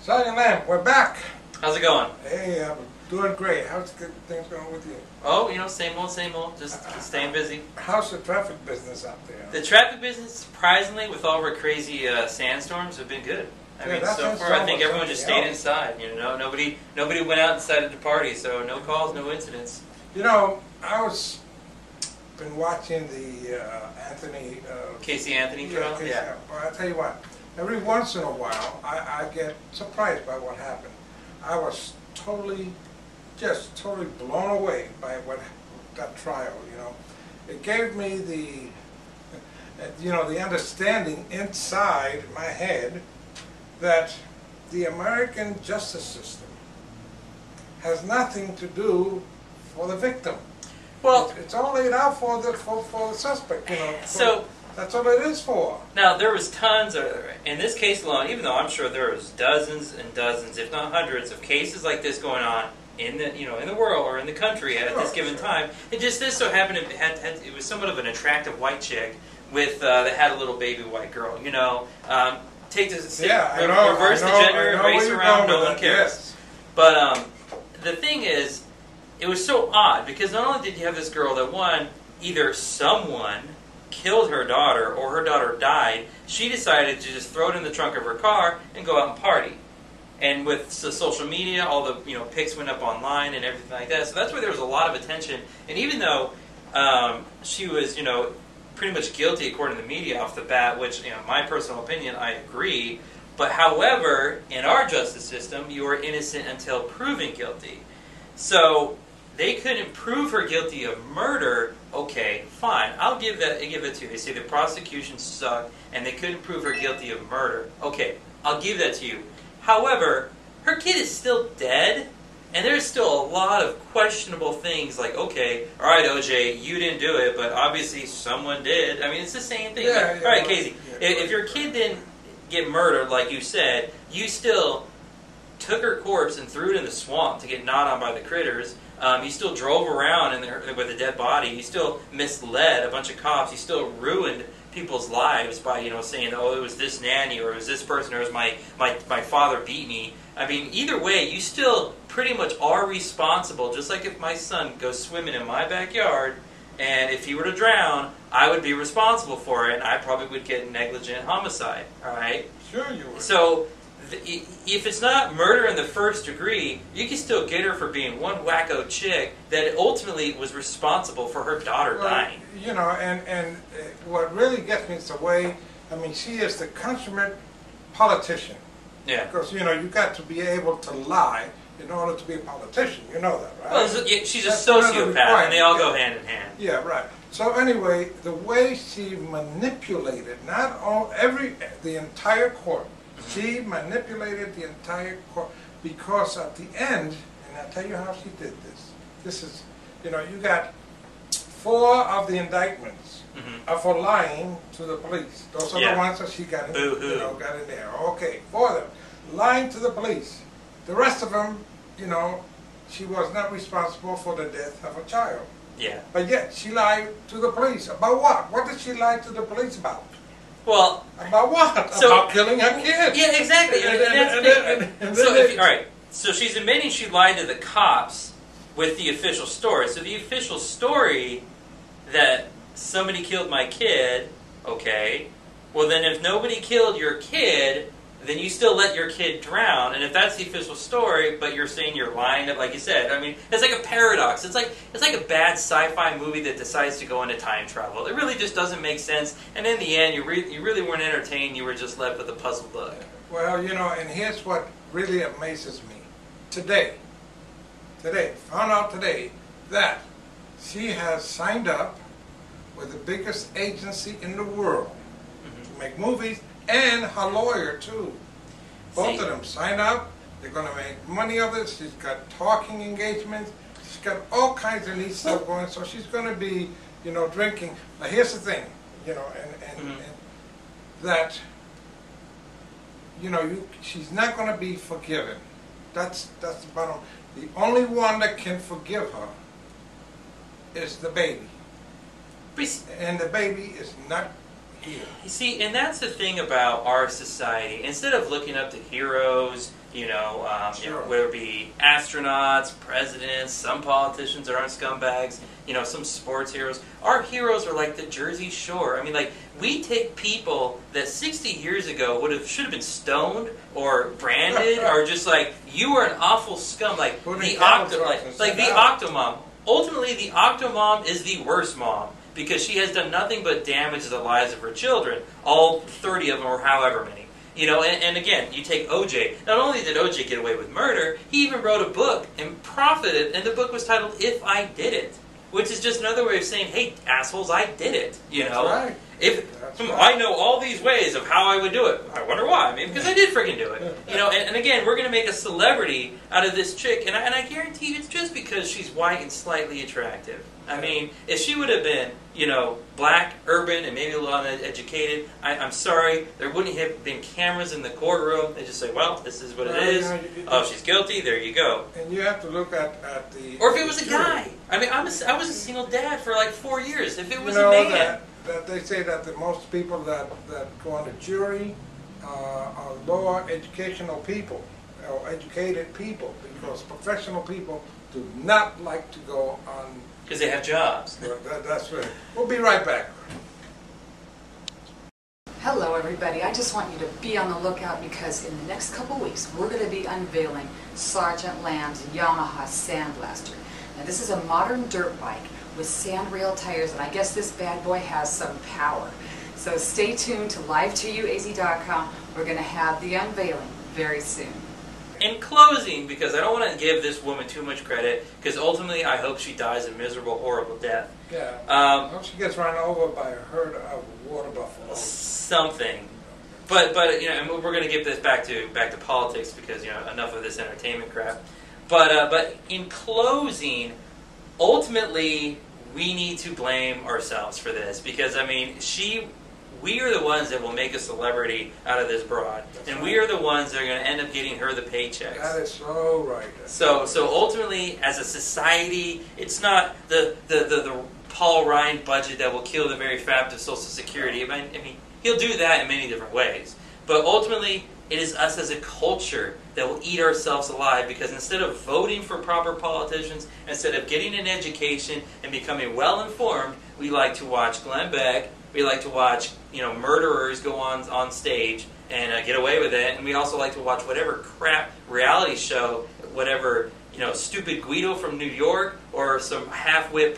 Sergeant Lamb, we're back. How's it going? Hey, I'm doing great. How's things going with you? Oh, same old, just staying busy. How's the traffic business out there? The traffic business, surprisingly, with all our crazy sandstorms, have been good. I mean, so far, I think everyone just stayed inside. Nobody went out and decided to party, so no calls, no incidents. Been watching the Casey Anthony trial? Yeah. Well, I tell you what, every once in a while, I get surprised by what happened. I was totally blown away by that trial, It gave me the understanding inside my head that the American justice system has nothing to do for the victim. Well, it's all laid out for the suspect, So that's what it is for. Now there was tons in this case alone. Even though I'm sure there was dozens and dozens, if not hundreds, of cases like this going on in the world or in the country at this given time. It just this so happened it was somewhat of an attractive white chick with that had a little baby white girl. Take this reverse the gender and race around. No one cares. Yes. But the thing is, it was so odd because not only did you have this girl that either someone killed her daughter or her daughter died, she decided to just throw it in the trunk of her car and go out and party. And with the social media, all the pics went up online and everything like that. So that's where there was a lot of attention. And even though she was pretty much guilty according to the media off the bat, which my personal opinion, I agree. But however, in our justice system, you are innocent until proven guilty. So they couldn't prove her guilty of murder. Okay, fine. I'll give it to you. They say the prosecution sucked and they couldn't prove her guilty of murder. Okay, I'll give that to you. However, her kid is still dead, and there's still a lot of questionable things like, okay, all right, OJ, you didn't do it, but obviously someone did. I mean, it's the same thing. All right, Casey, if your kid didn't get murdered, like you said, you still took her corpse and threw it in the swamp to get gnawed on by the critters. You still drove around with a dead body. You still misled a bunch of cops. You still ruined people's lives by saying, oh, it was this nanny or it was this person or it was my father beat me. I mean, either way, you still pretty much are responsible. Just like if my son goes swimming in my backyard and if he were to drown, I would be responsible for it and I probably would get negligent homicide. All right? Sure you would. So if it's not murder in the first degree, you can still get her for being one wacko chick that ultimately was responsible for her daughter dying. And what really gets me is the way, she is the consummate politician. Yeah. Because, you got to be able to lie in order to be a politician. You know that, right? Well, she's a sociopath, and they all go hand in hand. Yeah, right. So anyway, the way she manipulated the entire court, she manipulated the entire court because at the end, and I'll tell you how she did this. This is, you got 4 of the indictments are for lying to the police. Those are the ones that she got in, got in there. Okay, 4 of them. Lying to the police. The rest of them, she was not responsible for the death of a child. Yeah. But yet, she lied to the police. About what? What did she lie to the police about? Well, about what? About killing her kid. Yeah, exactly. All right. So she's admitting she lied to the cops with the official story. So the official story that somebody killed my kid, okay. Well, then if nobody killed your kid, then you still let your kid drown. And if that's the official story, but you're saying you're lying, like you said, it's like a paradox. It's like a bad sci-fi movie that decides to go into time travel. It really just doesn't make sense. And in the end, you really weren't entertained. You were just left with a puzzled look. Well, and here's what really amazes me. Today, found out today that she has signed up with the biggest agency in the world to make movies. And her lawyer, too. Both of them signed up. They're going to make money of it. She's got talking engagements. She's got all kinds of neat stuff going. So she's going to be, drinking. Now, here's the thing, and that, she's not going to be forgiven. That's the bottom. The only one that can forgive her is the baby. And the baby is not here. You see, and that's the thing about our society. Instead of looking up to heroes, whether it be astronauts, presidents, some politicians that aren't scumbags, some sports heroes. Our heroes are like the Jersey Shore. I mean, like, we take people that 60 years ago should have been stoned or branded or just like, you are an awful scum, like the Octomom. Ultimately, the Octomom is the worst mom because she has done nothing but damage to the lives of her children, all 30 of them or however many. And again, you take O.J. Not only did O.J. get away with murder, he even wrote a book and profited, and the book was titled If I Did It, which is just another way of saying, hey, assholes, I did it. That's right. I know all these ways of how I would do it. I wonder why. Maybe because I did freaking do it. And again, we're going to make a celebrity out of this chick, and I guarantee you it's just because she's white and slightly attractive. I mean, if she would have been, black, urban, and maybe a little uneducated, I'm sorry, there wouldn't have been cameras in the courtroom. They just say, well, this is what it is. Oh, she's guilty, there you go. And you have to look at the... Or if it was a guy. I mean, I was a single dad for like 4 years. If it was a man... That they say that the most people that go on the jury are lower educational people, or educated people, because professional people do not like to go on... Because they have jobs. That's right. We'll be right back. Hello everybody, I just want you to be on the lookout because in the next couple weeks we're going to be unveiling Sergeant Lamb's Yamaha Sandblaster. Now this is a modern dirt bike with sand rail tires, and I guess this bad boy has some power. So stay tuned to live2uaz.com. We're going to have the unveiling very soon. In closing, because I don't want to give this woman too much credit, because ultimately I hope she dies a miserable, horrible death. Yeah. I hope she gets run over by a herd of water buffalo. Something. But and we're going to get this back to politics because enough of this entertainment crap. But in closing, ultimately we need to blame ourselves for this because I mean we are the ones that will make a celebrity out of this broad. That's and right. We are the ones that are going to end up getting her the paychecks. That is so right. So ultimately, as a society, it's not the Paul Ryan budget that will kill the very fabric of Social Security. I mean, he'll do that in many different ways. But ultimately, it is us as a culture that will eat ourselves alive because instead of voting for proper politicians, instead of getting an education and becoming well-informed, we like to watch Glenn Beck. We like to watch, murderers go on stage and get away with it. And we also like to watch whatever crap reality show, whatever, stupid Guido from New York or some half-wit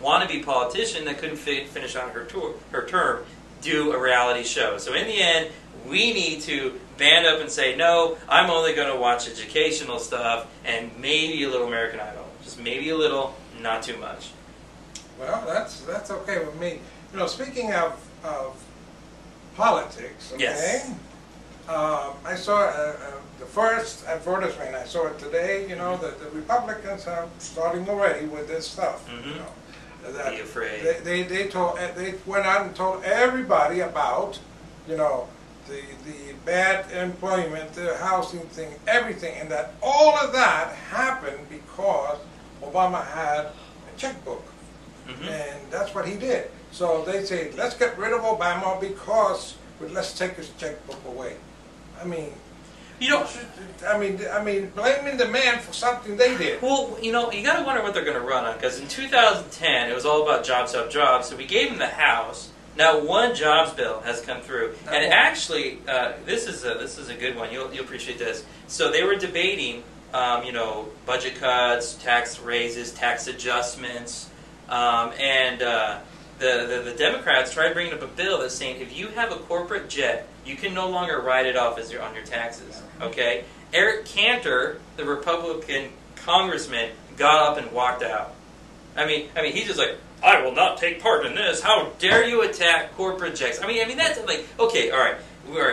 wannabe politician that couldn't finish out her term do a reality show. So in the end, we need to band up and say, no, I'm only going to watch educational stuff and maybe a little American Idol. Just maybe a little, not too much. Well, that's okay with me. Speaking of politics, okay? Yes. I saw the first advertisement. I saw it today. That the Republicans are starting already with this stuff. Mm-hmm. Be afraid. They went out and told everybody about, the bad employment, the housing thing, everything, and that all of that happened because Obama had a checkbook. Mm-hmm. And that's what he did. So they say, let's get rid of Obama because let's take his checkbook away. I mean, blaming the man for something they did. Well, you got to wonder what they're going to run on because in 2010 it was all about jobs help jobs. So we gave him the House. Now one jobs bill has come through, and actually, this is a good one. You'll appreciate this. So they were debating, budget cuts, tax raises, tax adjustments. And the Democrats tried bringing up a bill that's saying if you have a corporate jet, you can no longer write it off as on your taxes. Okay? Eric Cantor, the Republican congressman, got up and walked out. I mean, he's just like, I will not take part in this. How dare you attack corporate jets? I mean that's like, okay, all right.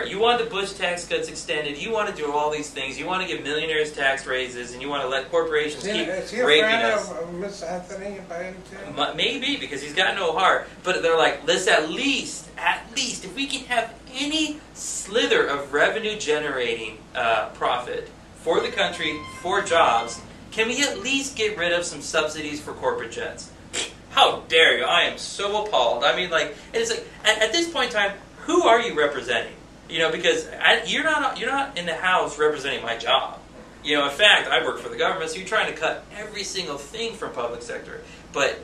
You want the Bush tax cuts extended. You want to do all these things. You want to give millionaires tax raises, and you want to let corporations keep raping us. Is he a friend of Miss Anthony by any chance? Maybe, because he's got no heart. But they're like, let's at least, if we can have any slither of revenue-generating profit for the country, for jobs, can we at least get rid of some subsidies for corporate jets? how dare you? I am so appalled. I mean, like, and it's like at this point in time, who are you representing? You know, because you're not in the House representing my job. You know, in fact, I work for the government, so you're trying to cut every single thing from public sector. But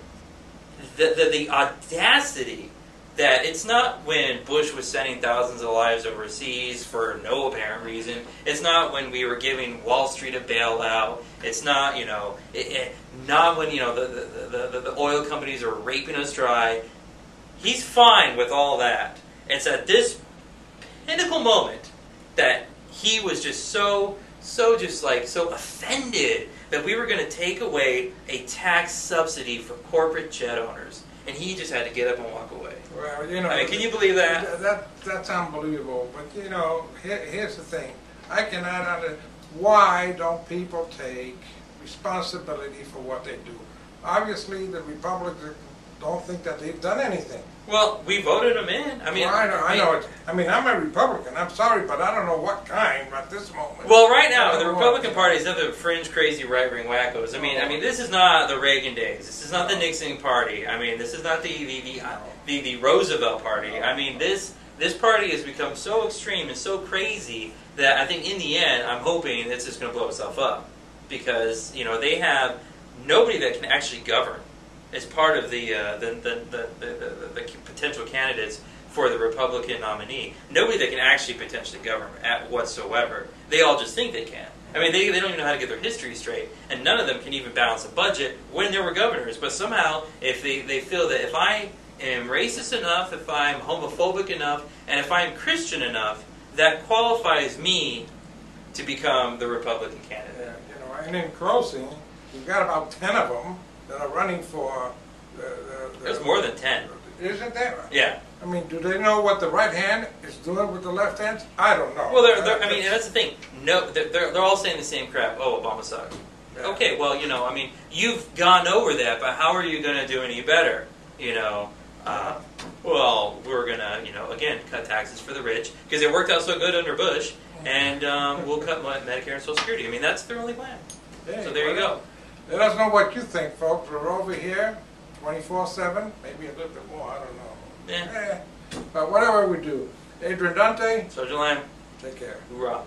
the audacity that it's not when Bush was sending thousands of lives overseas for no apparent reason. It's not when we were giving Wall Street a bailout. It's not, you know, not when, you know, the oil companies are raping us dry. He's fine with all that. It's at this pinnacle moment that he was just so offended that we were going to take away a tax subsidy for corporate jet owners. And he just had to get up and walk away. Well, you know, I mean, can you believe that? That's unbelievable. But you know, here's the thing: I cannot understand why don't people take responsibility for what they do. Obviously, the Republicans don't think that they've done anything. Well, we voted them in. I mean, well, I know. I mean, I'm a Republican. I'm sorry, but I don't know what kind at this moment. Well, right now, the Republican Party is not the fringe, crazy, right-wing wackos. I mean, this is not the Reagan days. This is not the Nixon Party. I mean, this is not the Roosevelt Party. I mean, this party has become so extreme and so crazy that I think in the end, I'm hoping it's just going to blow itself up because you know they have nobody that can actually govern. As part of the potential candidates for the Republican nominee, nobody that can actually potentially govern at whatsoever. They all just think they can. I mean, they don't even know how to get their history straight, and none of them can even balance a budget when they were governors. But somehow, if they feel that if I am racist enough, if I'm homophobic enough, and if I'm Christian enough, that qualifies me to become the Republican candidate. Yeah, you know, and in closing, you've got about 10 of them that are running for There's more than 10. Isn't there? Yeah. I mean, do they know what the right hand is doing with the left hand? I don't know. Well, I mean, that's the thing. No, they're all saying the same crap. Oh, Obama sucks. Yeah. Okay, well, you know, I mean, you've gone over that, but how are you going to do any better? You know, well, we're going to, you know, again, cut taxes for the rich because it worked out so good under Bush, and we'll cut Medicare and Social Security. I mean, that's their only plan. Hey, so there you go. Let us know what you think, folks. We're over here 24/7, maybe a little bit more, I don't know. Yeah. But whatever we do. Adrian Dante. Soja Lamb. Take care. Hoorah.